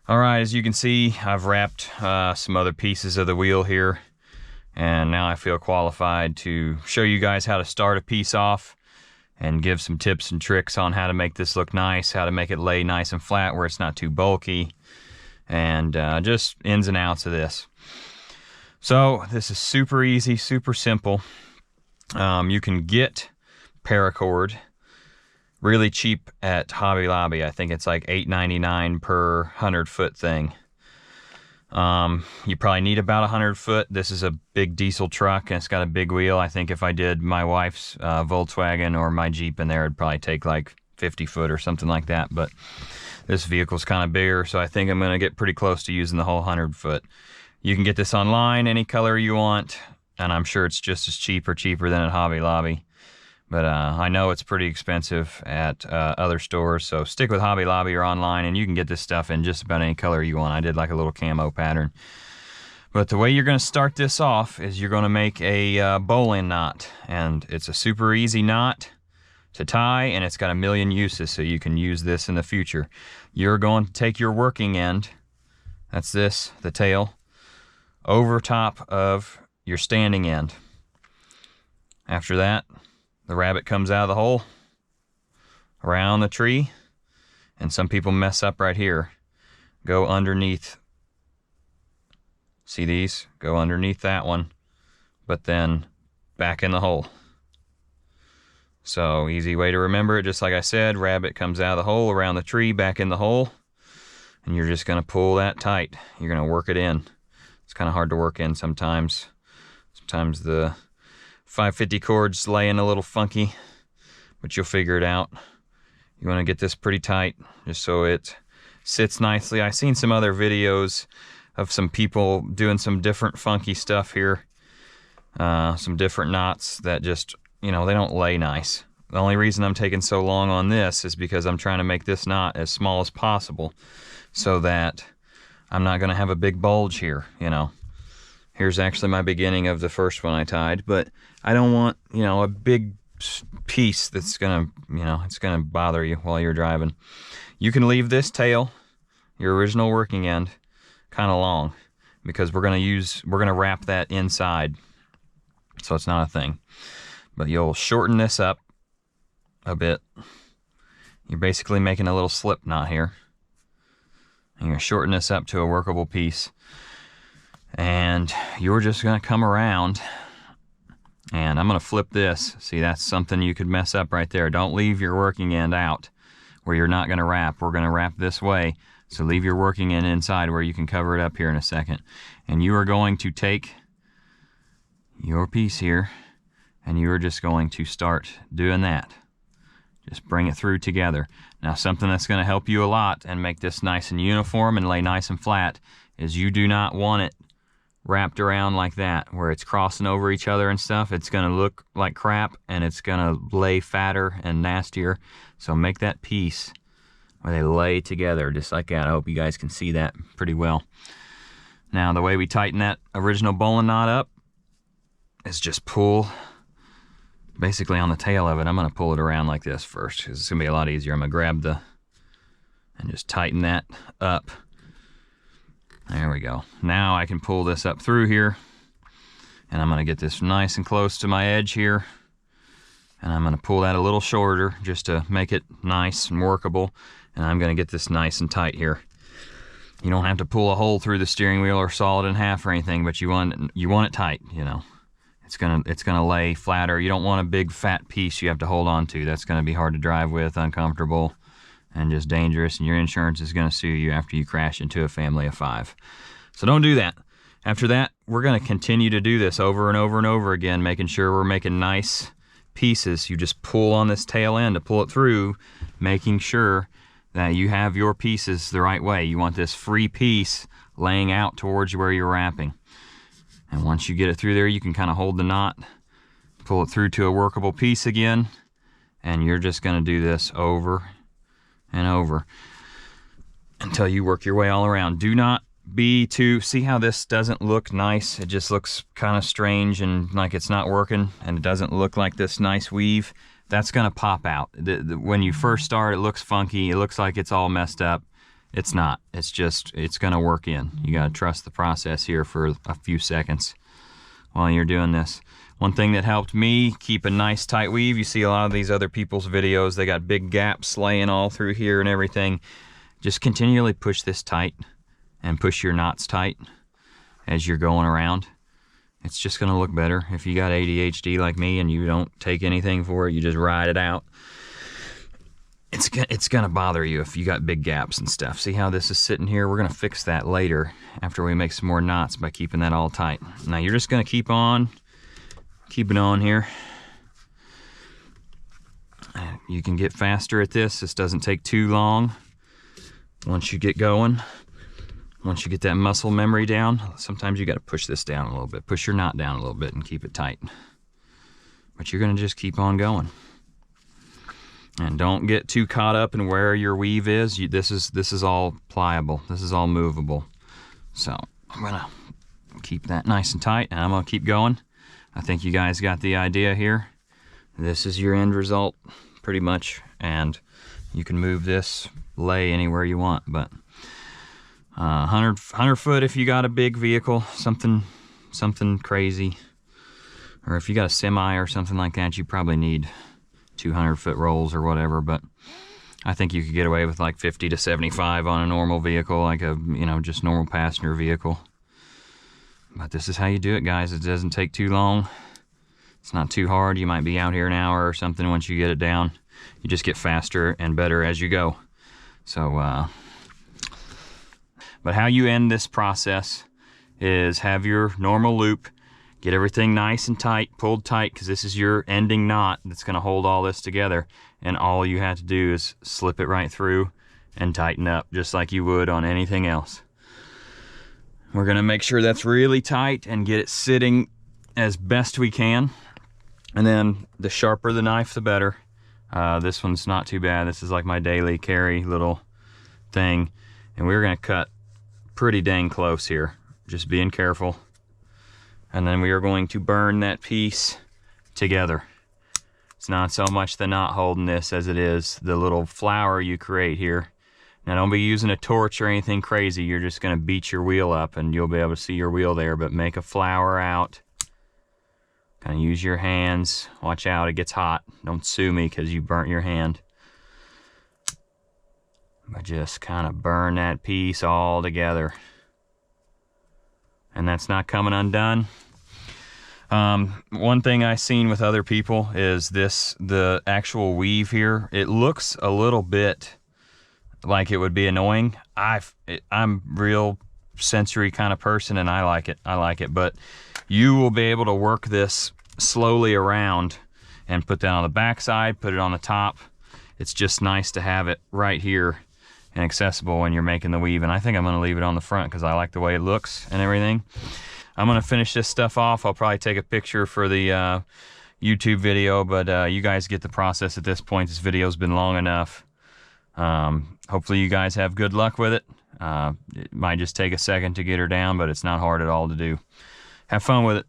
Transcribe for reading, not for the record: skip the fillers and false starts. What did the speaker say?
All right, as you can see, I've wrapped some other pieces of the wheel here, and now I feel qualified to show you guys how to start a piece off and give some tips and tricks on how to make this look nice, how to make it lay nice and flat where it's not too bulky, and just ins and outs of this. So this is super easy, super simple. You can get Paracord really cheap at Hobby Lobby. I think it's like $8.99 per 100-foot thing. You probably need about 100 foot. This is a big diesel truck and it's got a big wheel. I think if I did my wife's Volkswagen or my Jeep in there, it'd probably take like 50 foot or something like that. But this vehicle's kind of bigger, so I think I'm going to get pretty close to using the whole 100 foot. You can get this online, any color you want, and I'm sure it's just as cheap or cheaper than at Hobby Lobby. But I know it's pretty expensive at other stores, so stick with Hobby Lobby or online, and you can get this stuff in just about any color you want. I did like a little camo pattern. But the way you're going to start this off is you're going to make a bowline knot, and it's a super easy knot to tie, and it's got a million uses, so you can use this in the future. You're going to take your working end, that's this, the tail, over top of your standing end. After that, the rabbit comes out of the hole, around the tree, and some people mess up right here. Go underneath. See these? Go underneath that one, but then back in the hole. So, easy way to remember it, just like I said, rabbit comes out of the hole, around the tree, back in the hole, and you're just going to pull that tight. You're going to work it in. It's kind of hard to work in sometimes. Sometimes the 550 cord's laying a little funky, but you'll figure it out. You want to get this pretty tight just so it sits nicely. I've seen some other videos of some people doing some different funky stuff here. Some different knots that just, you know, they don't lay nice. The only reason I'm taking so long on this is because I'm trying to make this knot as small as possible so that I'm not going to have a big bulge here, you know. Here's actually my beginning of the first one I tied, but I don't want, you know, a big piece that's gonna, you know, it's gonna bother you while you're driving. You can leave this tail, your original working end, kind of long, because we're gonna wrap that inside, so it's not a thing. But you'll shorten this up a bit. You're basically making a little slip knot here, and you're shortening this up to a workable piece. And you're just going to come around, and I'm going to flip this. See, that's something you could mess up right there. Don't leave your working end out where you're not going to wrap. We're going to wrap this way, so leave your working end inside where you can cover it up here in a second. And you are going to take your piece here, and you are just going to start doing that. Just bring it through together. Now, something that's going to help you a lot and make this nice and uniform and lay nice and flat is you do not want it wrapped around like that, where it's crossing over each other and stuff. It's going to look like crap, and it's going to lay fatter and nastier. So make that piece where they lay together, just like that. I hope you guys can see that pretty well. Now, the way we tighten that original bowline knot up is just pull, basically on the tail of it. I'm going to pull it around like this first, because it's going to be a lot easier. I'm going to grab and just tighten that up. There we go. Now I can pull this up through here, and I'm going to get this nice and close to my edge here, and I'm going to pull that a little shorter just to make it nice and workable, and I'm going to get this nice and tight here. You don't have to pull a hole through the steering wheel or saw it in half or anything, but you want it tight, you know. It's gonna lay flatter. You don't want a big fat piece you have to hold on to. That's going to be hard to drive with, uncomfortable, and just dangerous, and your insurance is going to sue you after you crash into a family of 5. So don't do that. After that, we're going to continue to do this over and over and over again, making sure we're making nice pieces. You just pull on this tail end to pull it through, making sure that you have your pieces the right way. You want this free piece laying out towards where you're wrapping. And once you get it through there, you can kind of hold the knot, pull it through to a workable piece again, and you're just going to do this over and over until you work your way all around. Do not be too, see how this doesn't look nice? It just looks kind of strange and like it's not working, and it doesn't look like this nice weave. That's going to pop out. When you first start, it looks funky. It looks like it's all messed up. It's not. It's just, it's gonna work in. You gotta trust the process here for a few seconds while you're doing this. One thing that helped me keep a nice tight weave, you see a lot of these other people's videos, they got big gaps laying all through here and everything. Just continually push this tight and push your knots tight as you're going around. It's just gonna look better. If you got ADHD like me and you don't take anything for it, you just ride it out, it's gonna bother you if you got big gaps and stuff. See how this is sitting here? We're gonna fix that later after we make some more knots by keeping that all tight. Now you're just gonna keep it on here. You can get faster at this. This doesn't take too long. Once you get going, once you get that muscle memory down, sometimes you got to push this down a little bit. Push your knot down a little bit and keep it tight. But you're going to just keep on going. And don't get too caught up in where your weave is. This is all pliable. This is all movable. So I'm going to keep that nice and tight, and I'm going to keep going. I think you guys got the idea here. This is your end result, pretty much. And you can move this lay anywhere you want, but 100 foot if you got a big vehicle, something crazy, or if you got a semi or something like that, you probably need 200 foot rolls or whatever. But I think you could get away with like 50 to 75 on a normal vehicle, like a, you know, just normal passenger vehicle. But this is how you do it, guys. It doesn't take too long. It's not too hard. You might be out here an hour or something. Once you get it down, you just get faster and better as you go. So, but how you end this process is have your normal loop, get everything nice and tight, pulled tight, because this is your ending knot that's going to hold all this together. And all you have to do is slip it right through and tighten up, just like you would on anything else. We're going to make sure that's really tight and get it sitting as best we can. And then the sharper the knife, the better. This one's not too bad. This is like my daily carry little thing. And we're going to cut pretty dang close here, just being careful. And then we are going to burn that piece together. It's not so much the knot holding this as it is the little flower you create here. Now don't be using a torch or anything crazy. You're just going to beat your wheel up and you'll be able to see your wheel there, but make a flower out. Kind of use your hands. Watch out, it gets hot. Don't sue me because you burnt your hand. But just kind of burn that piece all together. And that's not coming undone. One thing I've seen with other people is the actual weave here. It looks a little bit like it would be annoying. I'm real sensory kind of person and I like it. But you will be able to work this slowly around and put that on the back side, put it on the top. It's just nice to have it right here and accessible when you're making the weave. And I think I'm going to leave it on the front because I like the way it looks and everything. I'm going to finish this stuff off. I'll probably take a picture for the YouTube video, but you guys get the process at this point. This video's been long enough. Hopefully you guys have good luck with it. It might just take a second to get her down, but it's not hard at all to do. Have fun with it.